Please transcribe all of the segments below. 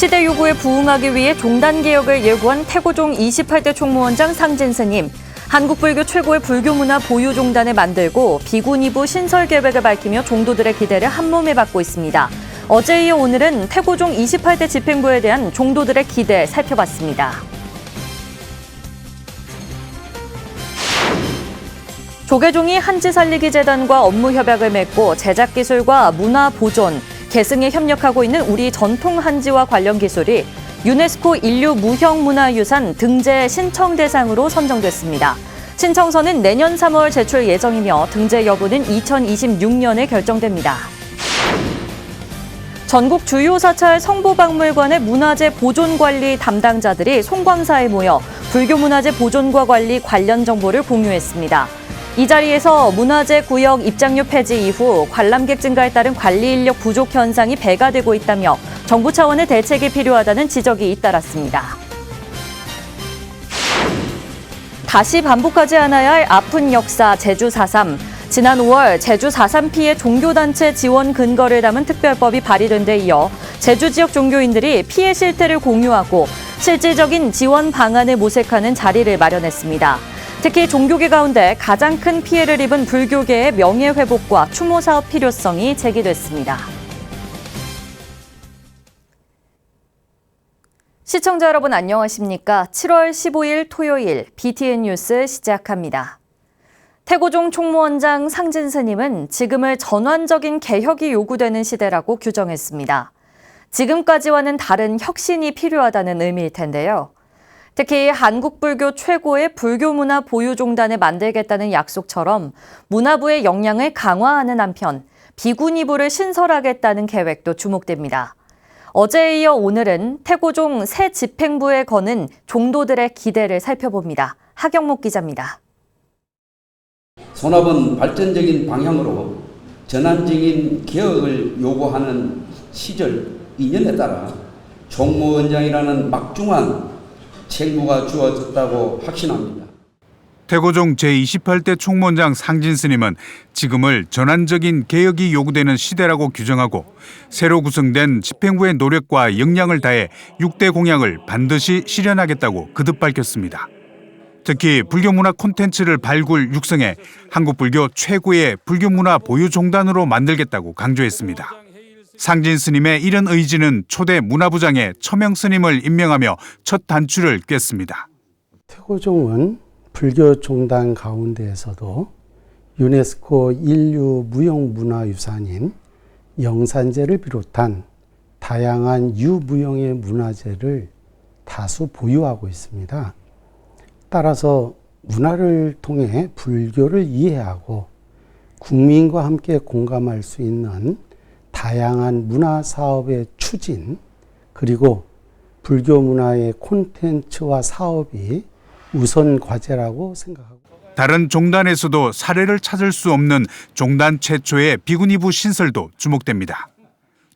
시대 요구에 부응하기 위해 종단 개혁을 예고한 태고종 28대 총무원장 상진 스님. 한국불교 최고의 불교문화 보유종단을 만들고 비구니부 신설 계획을 밝히며 종도들의 기대를 한몸에 받고 있습니다. 어제 이어 오늘은 태고종 28대 집행부에 대한 종도들의 기대 살펴봤습니다. 조계종이 한지살리기 재단과 업무 협약을 맺고 제작기술과 문화 보존, 계승에 협력하고 있는 우리 전통 한지와 관련 기술이 유네스코 인류 무형문화유산 등재 신청 대상으로 선정됐습니다. 신청서는 내년 3월 제출 예정이며 등재 여부는 2026년에 결정됩니다. 전국 주요 사찰 성보박물관의 문화재 보존 관리 담당자들이 송광사에 모여 불교문화재 보존과 관리 관련 정보를 공유했습니다. 이 자리에서 문화재 구역 입장료 폐지 이후 관람객 증가에 따른 관리 인력 부족 현상이 배가되고 있다며 정부 차원의 대책이 필요하다는 지적이 잇따랐습니다. 다시 반복하지 않아야 할 아픈 역사 제주 4.3. 지난 5월 제주 4.3 피해 종교단체 지원 근거를 담은 특별법이 발의된 데 이어 제주 지역 종교인들이 피해 실태를 공유하고 실질적인 지원 방안을 모색하는 자리를 마련했습니다. 특히 종교계 가운데 가장 큰 피해를 입은 불교계의 명예회복과 추모 사업 필요성이 제기됐습니다. 시청자 여러분 안녕하십니까? 7월 15일 토요일 BTN 뉴스 시작합니다. 태고종 총무원장 상진 스님은 지금을 전환적인 개혁이 요구되는 시대라고 규정했습니다. 지금까지와는 다른 혁신이 필요하다는 의미일 텐데요. 특히 한국불교 최고의 불교문화 보유종단을 만들겠다는 약속처럼 문화부의 역량을 강화하는 한편 비구니부를 신설하겠다는 계획도 주목됩니다. 어제에 이어 오늘은 태고종 새 집행부에 거는 종도들의 기대를 살펴봅니다. 하경목 기자입니다. 손합은 발전적인 방향으로 전환적인 개혁을 요구하는 시절 인연에 따라 총무원장이라는 막중한 책무가 주어졌다고 확신합니다. 태고종 제28대 총무원장 상진 스님은 지금을 전환적인 개혁이 요구되는 시대라고 규정하고 새로 구성된 집행부의 노력과 역량을 다해 6대 공약을 반드시 실현하겠다고 거듭 밝혔습니다. 특히 불교문화 콘텐츠를 발굴 육성해 한국불교 최고의 불교문화 보유종단으로 만들겠다고 강조했습니다. 상진 스님의 이런 의지는 초대 문화부장에 처명 스님을 임명하며 첫 단추를 꿰습니다. 태고종은 불교 종단 가운데에서도 유네스코 인류 무형문화유산인 영산제를 비롯한 다양한 유무형의 문화재를 다수 보유하고 있습니다. 따라서 문화를 통해 불교를 이해하고 국민과 함께 공감할 수 있는 다양한 문화 사업의 추진, 그리고 불교 문화의 콘텐츠와 사업이 우선 과제라고 생각하고 다른 종단에서도 사례를 찾을 수 없는 종단 최초의 비구니부 신설도 주목됩니다.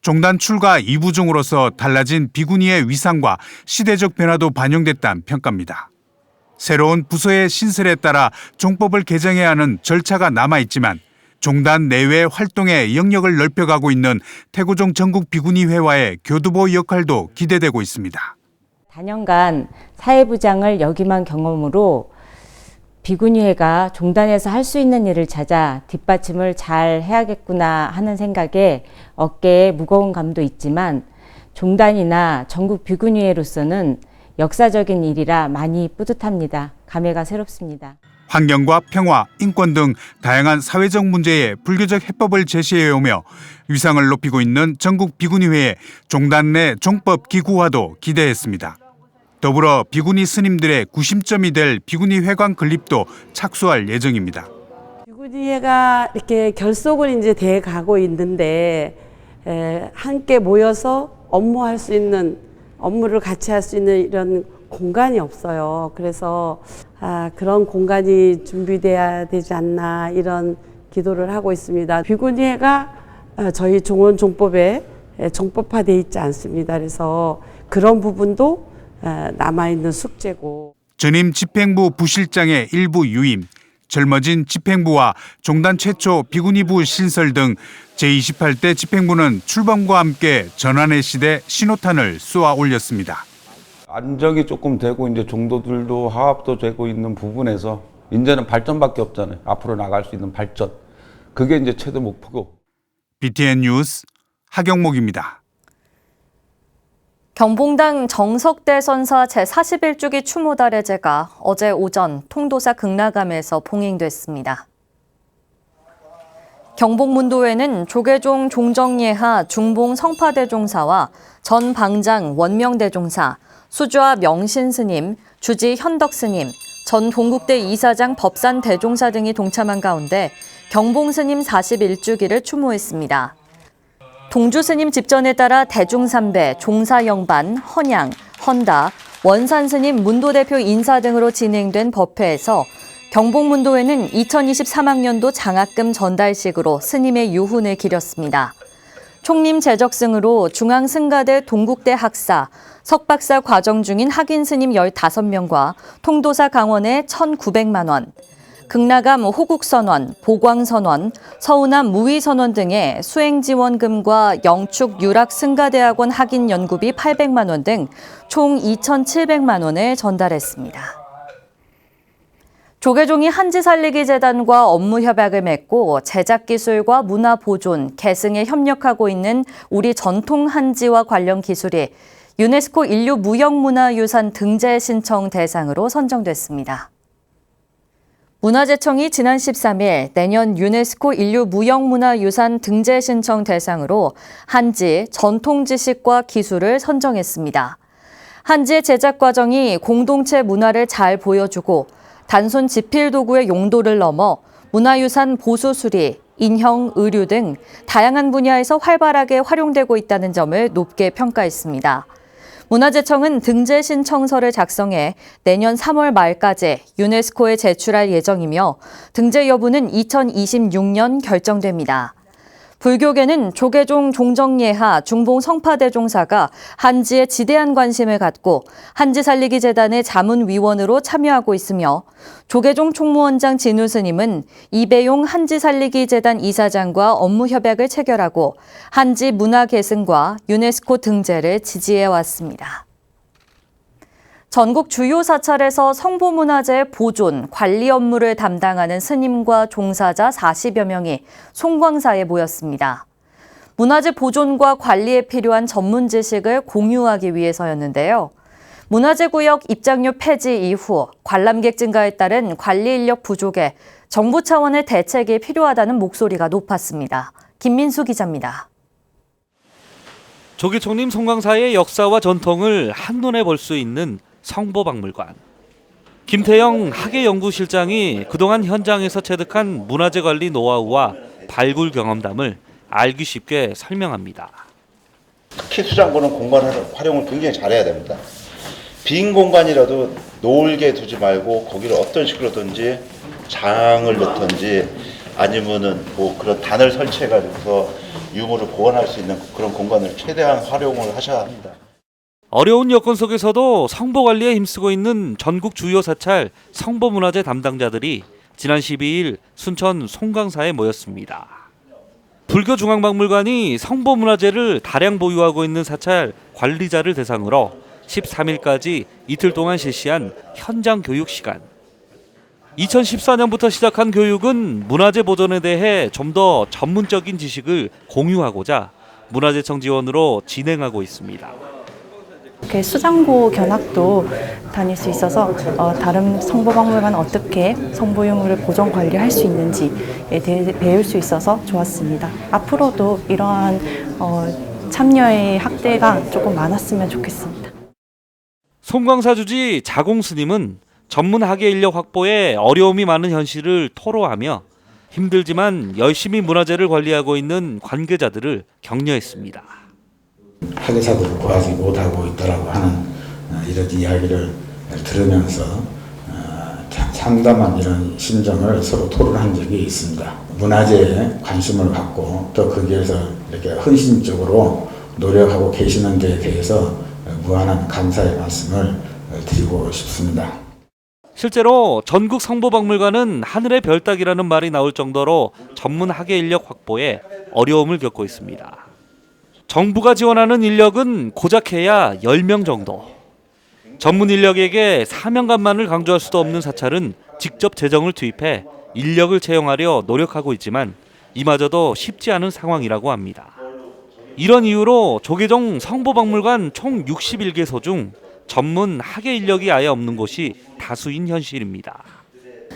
종단 출가 2부종으로서 달라진 비구니의 위상과 시대적 변화도 반영됐다는 평가입니다. 새로운 부서의 신설에 따라 종법을 개정해야 하는 절차가 남아있지만 종단 내외 활동의 영역을 넓혀가고 있는 태고종 전국 비구니회와의 교두보 역할도 기대되고 있습니다. 다년간 사회부장을 역임한 경험으로 비구니회가 종단에서 할 수 있는 일을 찾아 뒷받침을 잘 해야겠구나 하는 생각에 어깨에 무거운 감도 있지만 종단이나 전국 비구니회로서는 역사적인 일이라 많이 뿌듯합니다. 감회가 새롭습니다. 환경과 평화, 인권 등 다양한 사회적 문제에 불교적 해법을 제시해오며 위상을 높이고 있는 전국 비구니회의 종단 내 종법 기구화도 기대했습니다. 더불어 비구니 스님들의 구심점이 될 비구니 회관 건립도 착수할 예정입니다. 비구니회가 이렇게 결속을 이제 돼 가고 있는데 함께 모여서 업무할 수 있는 업무를 같이 할 수 있는 이런 공간이 없어요. 그래서 그런 공간이 준비돼야 되지 않나 이런 기도를 하고 있습니다. 비구니회가 저희 종원종법에 종법화되어 있지 않습니다. 그래서 그런 부분도 남아있는 숙제고. 전임 집행부 부실장의 일부 유임, 젊어진 집행부와 종단 최초 비구니부 신설 등 제28대 집행부는 출범과 함께 전환의 시대 신호탄을 쏘아 올렸습니다. 안정이 조금 되고 이제 종도들도 화합도 되고 있는 부분에서 이제는 발전밖에 없잖아요. 앞으로 나갈 수 있는 발전. 그게 이제 최대 목표고. BTN 뉴스 하경목입니다. 경봉당 정석대 선사 제41주기 추모달의제가 어제 오전 통도사 극락암에서 봉행됐습니다. 경복문도회는 조계종 종정예하 중봉 성파대종사와 전 방장 원명대종사, 수주와 명신스님, 주지 현덕스님, 전 동국대 이사장 법산대종사 등이 동참한 가운데 경봉스님 41주기를 추모했습니다. 동주스님 집전에 따라 대중삼배, 종사영반, 헌양, 헌다, 원산스님 문도대표 인사 등으로 진행된 법회에서 경복문도회는 2023학년도 장학금 전달식으로 스님의 유훈을 기렸습니다. 총림 제적승으로 중앙승가대 동국대 학사, 석박사 과정 중인 학인스님 15명과 통도사 강원의 1,900만 원, 극락암 호국선원, 보광선원, 서운암 무위선원 등의 수행지원금과 영축 유락승가대학원 학인연구비 800만 원 등 총 2,700만 원을 전달했습니다. 조계종이 한지살리기 재단과 업무 협약을 맺고 제작기술과 문화보존, 계승에 협력하고 있는 우리 전통 한지와 관련 기술이 유네스코 인류무형문화유산 등재 신청 대상으로 선정됐습니다. 문화재청이 지난 13일 내년 유네스코 인류무형문화유산 등재 신청 대상으로 한지, 전통지식과 기술을 선정했습니다. 한지의 제작 과정이 공동체 문화를 잘 보여주고 단순 지필 도구의 용도를 넘어 문화유산 보수 수리, 인형, 의류 등 다양한 분야에서 활발하게 활용되고 있다는 점을 높게 평가했습니다. 문화재청은 등재 신청서를 작성해 내년 3월 말까지 유네스코에 제출할 예정이며 등재 여부는 2026년 결정됩니다. 불교계는 조계종 종정예하 중봉 성파대종사가 한지에 지대한 관심을 갖고 한지살리기 재단의 자문위원으로 참여하고 있으며 조계종 총무원장 진우스님은 이배용 한지살리기 재단 이사장과 업무 협약을 체결하고 한지 문화 계승과 유네스코 등재를 지지해왔습니다. 전국 주요 사찰에서 성보문화재 보존, 관리 업무를 담당하는 스님과 종사자 40여 명이 송광사에 모였습니다. 문화재 보존과 관리에 필요한 전문 지식을 공유하기 위해서였는데요. 문화재구역 입장료 폐지 이후 관람객 증가에 따른 관리 인력 부족에 정부 차원의 대책이 필요하다는 목소리가 높았습니다. 김민수 기자입니다. 조기 총림 송광사의 역사와 전통을 한눈에 볼 수 있는 성보박물관. 김태영 학예연구실장이 그동안 현장에서 체득한 문화재 관리 노하우와 발굴 경험담을 알기 쉽게 설명합니다. 특히 수장고는 공간 활용을 굉장히 잘해야 됩니다. 빈 공간이라도 놀게 두지 말고 거기를 어떤 식으로든지 장을 넣든지 아니면은 뭐 그런 단을 설치해가지고서 유물을 보관할 수 있는 그런 공간을 최대한 활용을 하셔야 합니다. 어려운 여건 속에서도 성보 관리에 힘쓰고 있는 전국 주요 사찰 성보문화재 담당자들이 지난 12일 순천 송광사에 모였습니다. 불교중앙박물관이 성보문화재를 다량 보유하고 있는 사찰 관리자를 대상으로 13일까지 이틀 동안 실시한 현장 교육 시간. 2014년부터 시작한 교육은 문화재 보존에 대해 좀 더 전문적인 지식을 공유하고자 문화재청 지원으로 진행하고 있습니다. 이렇게 수장고 견학도 다닐 수 있어서 다른 성보박물관 어떻게 성보유물을 보존 관리할 수 있는지에 대해 배울 수 있어서 좋았습니다. 앞으로도 이러한 참여의 학대가 조금 많았으면 좋겠습니다. 송광사 주지 자공 스님은 전문 학예 인력 확보에 어려움이 많은 현실을 토로하며 힘들지만 열심히 문화재를 관리하고 있는 관계자들을 격려했습니다. 학예사들을 구하지 못하고 있다라고 하는 이런 이야기를 들으면서 참담한 이런 심정을 서로 토론한 적이 있습니다. 문화재에 관심을 갖고 또 거기에서 이렇게 헌신적으로 노력하고 계시는 데에 대해서 무한한 감사의 말씀을 드리고 싶습니다. 실제로 전국 성보박물관은 하늘의 별 따기라는 말이 나올 정도로 전문 학예 인력 확보에 어려움을 겪고 있습니다. 정부가 지원하는 인력은 고작 해야 10명 정도. 전문 인력에게 사명감만을 강조할 수도 없는 사찰은 직접 재정을 투입해 인력을 채용하려 노력하고 있지만 이마저도 쉽지 않은 상황이라고 합니다. 이런 이유로 조계종 성보박물관 총 61개소 중 전문 학예 인력이 아예 없는 곳이 다수인 현실입니다.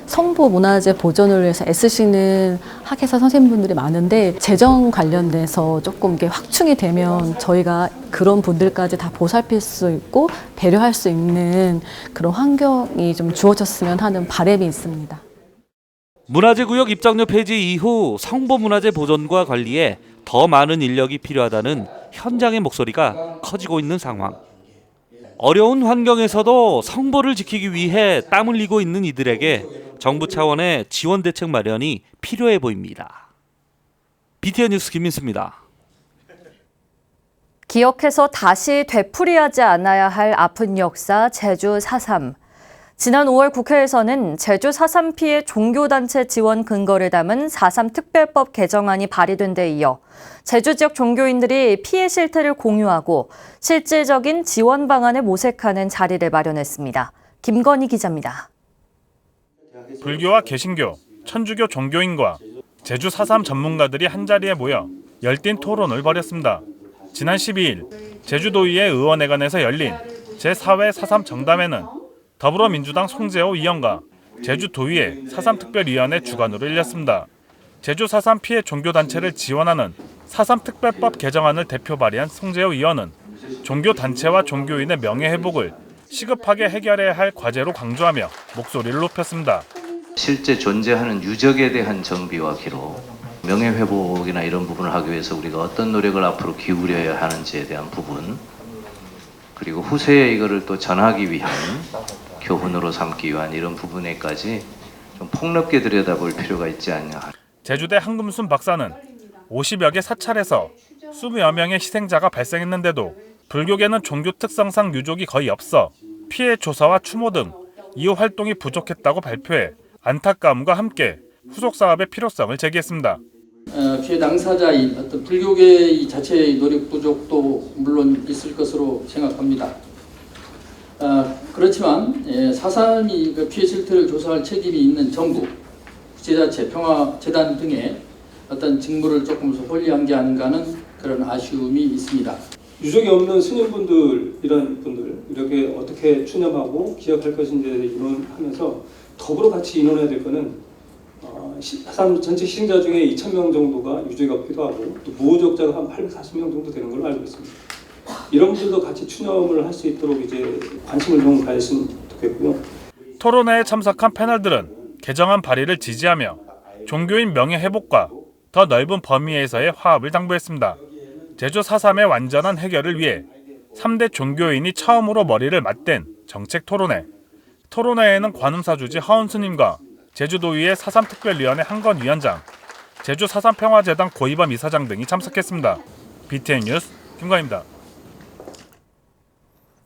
성보문화재 보존을 위해서 애쓰시는 학예사 선생님분들이 많은데 재정 관련돼서 조금 이게 확충이 되면 저희가 그런 분들까지 다 보살필 수 있고 배려할 수 있는 그런 환경이 좀 주어졌으면 하는 바람이 있습니다. 문화재구역 입장료 폐지 이후 성보문화재 보존과 관리에 더 많은 인력이 필요하다는 현장의 목소리가 커지고 있는 상황. 어려운 환경에서도 성보를 지키기 위해 땀 흘리고 있는 이들에게 정부 차원의 지원 대책 마련이 필요해 보입니다. BTN 뉴스 김민수입니다. 기억해서 다시 되풀이하지 않아야 할 아픈 역사 제주 4.3. 지난 5월 국회에서는 제주 4.3 피해 종교단체 지원 근거를 담은 4.3 특별법 개정안이 발의된 데 이어 제주 지역 종교인들이 피해 실태를 공유하고 실질적인 지원 방안을 모색하는 자리를 마련했습니다. 김건희 기자입니다. 불교와 개신교, 천주교 종교인과 제주 4.3 전문가들이 한자리에 모여 열띤 토론을 벌였습니다. 지난 12일 제주도의회 의원회관에서 열린 제4회 4.3 정담회는 더불어민주당 송재호 위원과 제주도의회 4.3 특별위원회 주관으로 열렸습니다. 제주 4.3 피해 종교단체를 지원하는 4.3 특별법 개정안을 대표 발의한 송재호 위원은 종교단체와 종교인의 명예회복을 시급하게 해결해야 할 과제로 강조하며 목소리를 높였습니다. 실제 존재하는 유적에 대한 정비와 기록, 명예회복이나 이런 부분을 하기 위해서 우리가 어떤 노력을 앞으로 기울여야 하는지에 대한 부분, 그리고 후세에 이거를 또 전하기 위한 교훈으로 삼기 위한 이런 부분에까지 좀 폭넓게 들여다볼 필요가 있지 않냐. 제주대 한금순 박사는 50여 개 사찰에서 수십여 명의 희생자가 발생했는데도 불교계는 종교 특성상 유족이 거의 없어 피해 조사와 추모 등 이후 활동이 부족했다고 발표해 안타까움과 함께 후속 사업의 필요성을 제기했습니다. 피해 당사자인 어떤 불교계 자체의 노력 부족도 물론 있을 것으로 생각합니다. 그렇지만 4.3이 피해 실태를 조사할 책임이 있는 정부, 지자체, 평화재단 등의 어떤 직무를 조금 소홀히한 게 아닌가 하는 그런 아쉬움이 있습니다. 유족이 없는 스님분들, 이런 분들 이렇게 어떻게 추념하고 기억할 것인지에 대해 의논하면서 더불어 같이 의논해야 될 것은 4.3 전체 희생자 중에 2,000명 정도가 유족이 없기도 하고 또 무호적자가 한 840명 정도 되는 걸로 알고 있습니다. 이런 분들도 같이 추념을 할 수 있도록 이제 관심을 좀 가졌으면 좋겠고요. 토론회에 참석한 패널들은 개정안 발의를 지지하며 종교인 명예회복과 더 넓은 범위에서의 화합을 당부했습니다. 제주 4.3의 완전한 해결을 위해 3대 종교인이 처음으로 머리를 맞댄 정책 토론회. 토론회에는 관음사 주지 하원 스님과 제주도의회 4.3 특별위원회 한건 위원장, 제주 4.3 평화재단 고이범 이사장 등이 참석했습니다. BTN 뉴스 김건희입니다.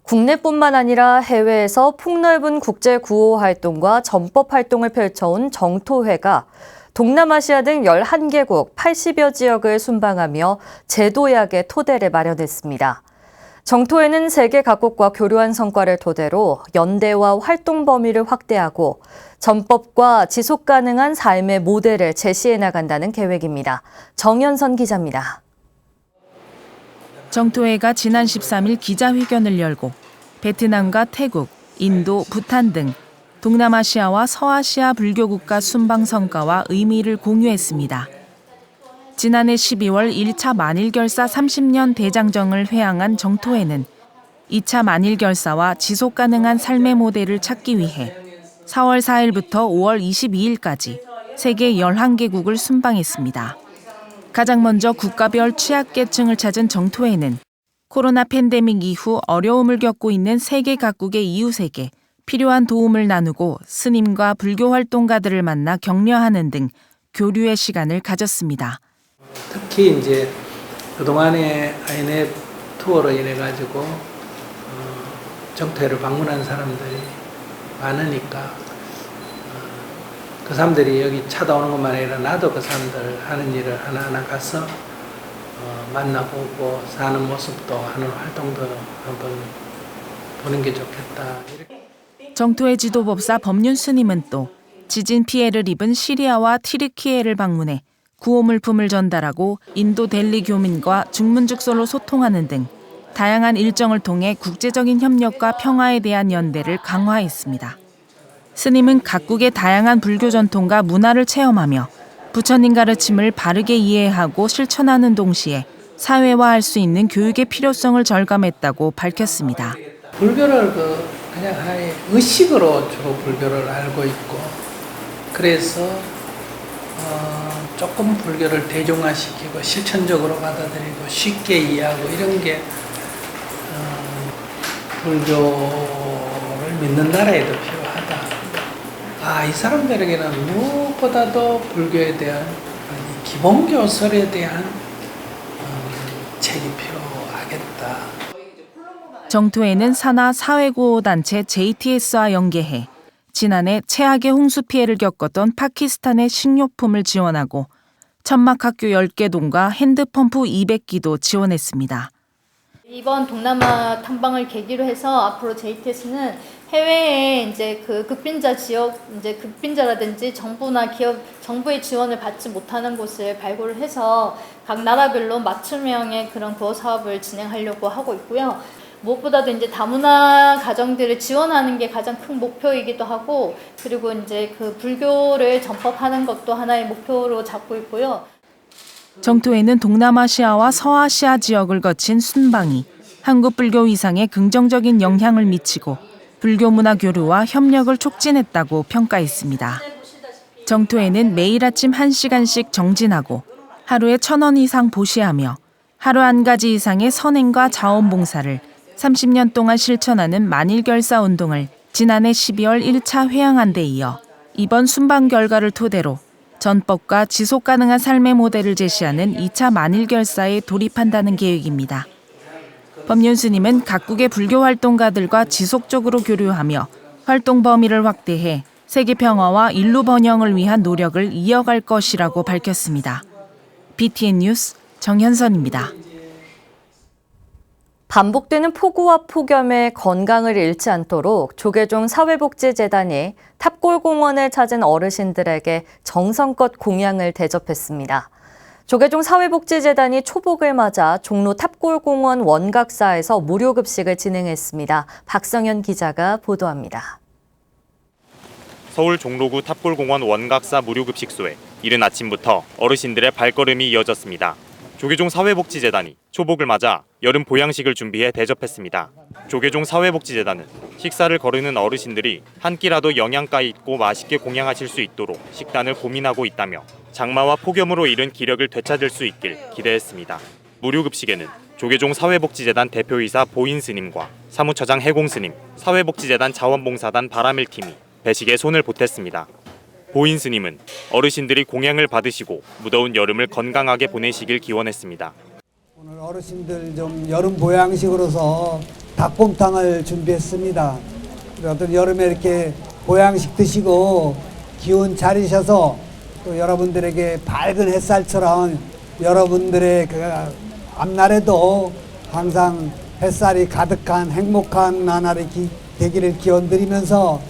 국내뿐만 아니라 해외에서 폭넓은 국제 구호 활동과 전법 활동을 펼쳐온 정토회가 동남아시아 등 11개국 80여 지역을 순방하며 제도약의 토대를 마련했습니다. 정토회는 세계 각국과 교류한 성과를 토대로 연대와 활동 범위를 확대하고 전법과 지속 가능한 삶의 모델을 제시해 나간다는 계획입니다. 정연선 기자입니다. 정토회가 지난 13일 기자회견을 열고 베트남과 태국, 인도, 부탄 등 동남아시아와 서아시아 불교 국가 순방 성과와 의미를 공유했습니다. 지난해 12월 1차 만일결사 30년 대장정을 회항한 정토회는 2차 만일결사와 지속 가능한 삶의 모델을 찾기 위해 4월 4일부터 5월 22일까지 세계 11개국을 순방했습니다. 가장 먼저 국가별 취약계층을 찾은 정토회는 코로나 팬데믹 이후 어려움을 겪고 있는 세계 각국의 이웃에게 필요한 도움을 나누고 스님과 불교 활동가들을 만나 격려하는 등 교류의 시간을 가졌습니다. 특히 이제 그동안의 INF 투어로 인해 가지고 정토회를 방문한 사람들이 많으니까 그 사람들이 여기 찾아오는 것만 아니라 나도 그 사람들 하는 일을 하나하나 가서 만나보고 사는 모습도 하는 활동도 한번 보는 게 좋겠다. 정토의 지도법사 법륜 스님은 또 지진 피해를 입은 시리아와 튀르키예를 방문해 구호 물품을 전달하고 인도 델리 교민과 중문죽서로 소통하는 등 다양한 일정을 통해 국제적인 협력과 평화에 대한 연대를 강화했습니다. 스님은 각국의 다양한 불교 전통과 문화를 체험하며 부처님 가르침을 바르게 이해하고 실천하는 동시에 사회화할 수 있는 교육의 필요성을 절감했다고 밝혔습니다. 불교를 그냥 하나의 의식으로 주로 불교를 알고 있고 그래서 조금 불교를 대중화시키고 실천적으로 받아들이고 쉽게 이해하고 이런 게 불교를 믿는 나라에도 필요하다. 이 사람들에게는 무엇보다도 불교에 대한 기본 교설에 대한 책이 필요하겠다. 정토에는 산하 사회구호단체 JTS와 연계해 지난해 최악의 홍수 피해를 겪었던 파키스탄의 식료품을 지원하고 천막학교 10개 동과 핸드펌프 200기도 지원했습니다. 이번 동남아 탐방을 계기로 해서 앞으로 JTS는 해외에 이제 그 극빈자 지역, 이제 극빈자라든지 정부나 기업, 정부의 지원을 받지 못하는 곳을 발굴을 해서 각 나라별로 맞춤형의 그런 구호 사업을 진행하려고 하고 있고요. 무엇보다도 이제 다문화 가정들을 지원하는 게 가장 큰 목표이기도 하고, 그리고 이제 그 불교를 전법하는 것도 하나의 목표로 잡고 있고요. 정토에는 동남아시아와 서아시아 지역을 거친 순방이 한국 불교 위상에 긍정적인 영향을 미치고 불교 문화 교류와 협력을 촉진했다고 평가했습니다. 정토에는 매일 아침 1시간씩 정진하고 하루에 1,000원 이상 보시하며 하루 1가지 이상의 선행과 자원봉사를 30년 동안 실천하는 만일결사 운동을 지난해 12월 1차 회항한 데 이어 이번 순방 결과를 토대로 전법과 지속 가능한 삶의 모델을 제시하는 2차 만일결사에 돌입한다는 계획입니다. 법륜 스님은 각국의 불교 활동가들과 지속적으로 교류하며 활동 범위를 확대해 세계 평화와 인류 번영을 위한 노력을 이어갈 것이라고 밝혔습니다. BTN 뉴스 정현선입니다. 반복되는 폭우와 폭염에 건강을 잃지 않도록 조계종 사회복지재단이 탑골공원을 찾은 어르신들에게 정성껏 공양을 대접했습니다. 조계종 사회복지재단이 초복을 맞아 종로 탑골공원 원각사에서 무료급식을 진행했습니다. 박성현 기자가 보도합니다. 서울 종로구 탑골공원 원각사 무료급식소에 이른 아침부터 어르신들의 발걸음이 이어졌습니다. 조계종 사회복지재단이 초복을 맞아 여름 보양식을 준비해 대접했습니다. 조계종 사회복지재단은 식사를 거르는 어르신들이 한 끼라도 영양가 있고 맛있게 공양하실 수 있도록 식단을 고민하고 있다며 장마와 폭염으로 잃은 기력을 되찾을 수 있길 기대했습니다. 무료급식에는 조계종 사회복지재단 대표이사 보인스님과 사무처장 해공스님, 사회복지재단 자원봉사단 바라밀팀이 배식에 손을 보탰습니다. 보인스님은 어르신들이 공양을 받으시고 무더운 여름을 건강하게 보내시길 기원했습니다. 오늘 어르신들 좀 여름 보양식으로서 닭곰탕을 준비했습니다. 어떤 여름에 이렇게 보양식 드시고 기운 차리셔서 또 여러분들에게 밝은 햇살처럼 여러분들의 그 앞날에도 항상 햇살이 가득한 행복한 나날이 되기를 기원드리면서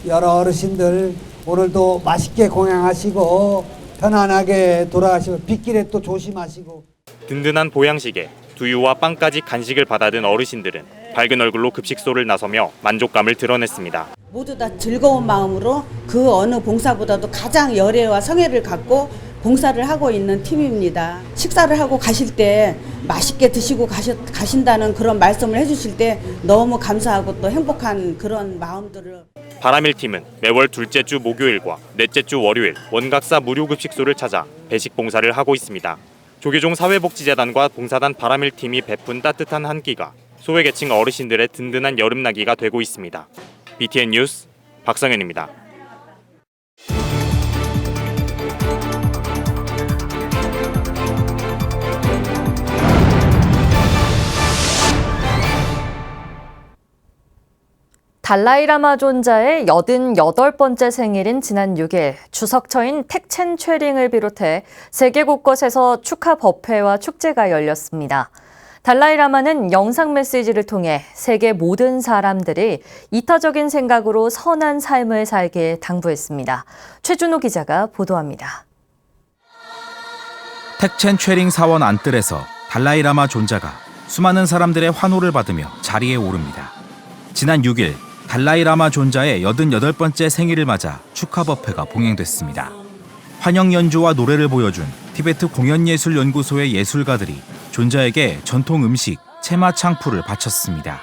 여러 어르신들 오늘도 맛있게 공양하시고 편안하게 돌아가시고 빗길에 또 조심하시고. 든든한 보양식에 두유와 빵까지 간식을 받아든 어르신들은 밝은 얼굴로 급식소를 나서며 만족감을 드러냈습니다. 모두 다 즐거운 마음으로 그 어느 봉사보다도 가장 열애와 성애를 갖고 봉사를 하고 있는 팀입니다. 식사를 하고 가실 때 맛있게 드시고 가신다는 그런 말씀을 해주실 때 너무 감사하고 또 행복한 그런 마음들을. 바라밀팀은 매월 둘째 주 목요일과 넷째 주 월요일 원각사 무료급식소를 찾아 배식 봉사를 하고 있습니다. 조계종 사회복지재단과 봉사단 바라밀팀이 베푼 따뜻한 한 끼가 소외계층 어르신들의 든든한 여름나기가 되고 있습니다. BTN 뉴스 박성현입니다. 달라이라마 존자의 88번째 생일인 지난 6일 주석처인 택첸 최링을 비롯해 세계 곳곳에서 축하 법회와 축제가 열렸습니다. 달라이라마는 영상 메시지를 통해 세계 모든 사람들이 이타적인 생각으로 선한 삶을 살길 당부했습니다. 최준호 기자가 보도합니다. 택첸 최링 사원 안뜰에서 달라이라마 존자가 수많은 사람들의 환호를 받으며 자리에 오릅니다. 지난 6일 달라이라마 존자의 88번째 생일을 맞아 축하 법회가 봉행됐습니다. 환영 연주와 노래를 보여준 티베트 공연예술연구소의 예술가들이 존자에게 전통 음식 체마 창푸를 바쳤습니다.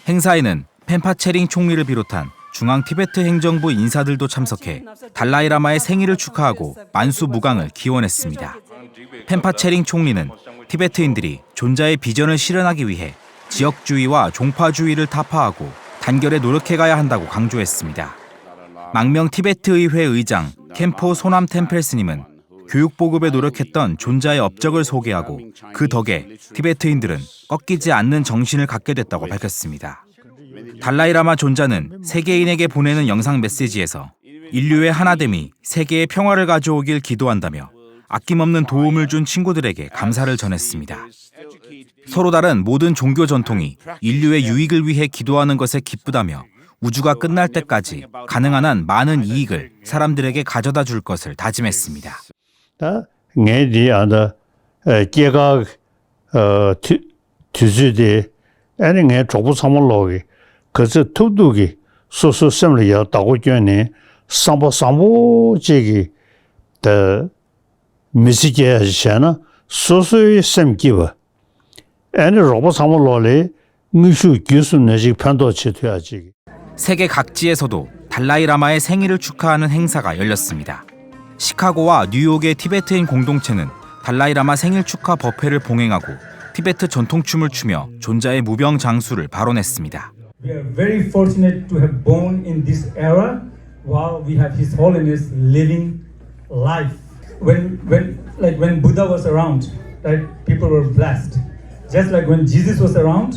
행사에는 펜파 체링 총리를 비롯한 중앙 티베트 행정부 인사들도 참석해 달라이라마의 생일을 축하하고 만수무강을 기원했습니다. 펜파 체링 총리는 티베트인들이 존자의 비전을 실현하기 위해 지역주의와 종파주의를 타파하고 단결에 노력해가야 한다고 강조했습니다. 망명 티베트 의회 의장 캠포 소남 템펠스님은 교육 보급에 노력했던 존자의 업적을 소개하고 그 덕에 티베트인들은 꺾이지 않는 정신을 갖게 됐다고 밝혔습니다. 달라이라마 존자는 세계인에게 보내는 영상 메시지에서 인류의 하나됨이 세계의 평화를 가져오길 기도한다며 아낌없는 도움을 준 친구들에게 감사를 전했습니다. 서로 다른 모든 종교 전통이 인류의 유익을 위해 기도하는 것에 기쁘다며 우주가 끝날 때까지 가능한 한 많은 이익을 사람들에게 가져다 줄 것을 다짐했습니다. 세계 각지에서도 달라이라마의 생일을 축하하는 행사가 열렸습니다. 시카고와 뉴욕의 티베트인 공동체는 달라이라마 생일 축하 법회를 봉행하고 티베트 전통춤을 추며 존자의 무병 장수를 발언했습니다. We are very fortunate to have born in this era while we have His Holiness living life. When Buddha was around, right, people were blessed. Just like when Jesus was around,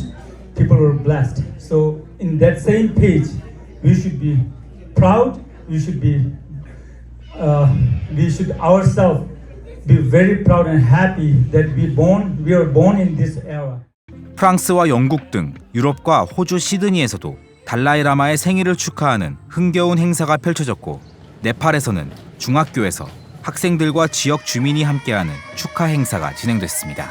people were blessed. So in that same page, we should be proud. We should ourselves be very proud and happy that we are born in this era. 프랑스와 영국 등 유럽과 호주 시드니에서도 달라이라마의 생일을 축하하는 흥겨운 행사가 펼쳐졌고, 네팔에서는 중학교에서 학생들과 지역 주민이 함께하는 축하 행사가 진행됐습니다.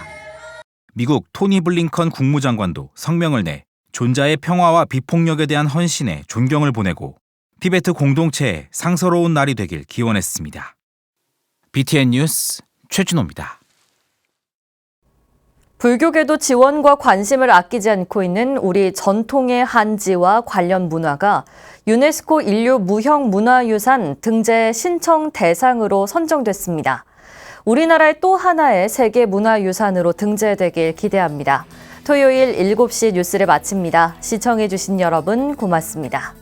미국 토니 블링컨 국무장관도 성명을 내 존자의 평화와 비폭력에 대한 헌신에 존경을 보내고 티베트 공동체의 상서로운 날이 되길 기원했습니다. BTN 뉴스 최준호입니다. 불교계도 지원과 관심을 아끼지 않고 있는 우리 전통의 한지와 관련 문화가 유네스코 인류 무형문화유산 등재 신청 대상으로 선정됐습니다. 우리나라의 또 하나의 세계문화유산으로 등재되길 기대합니다. 토요일 7시 뉴스를 마칩니다. 시청해주신 여러분 고맙습니다.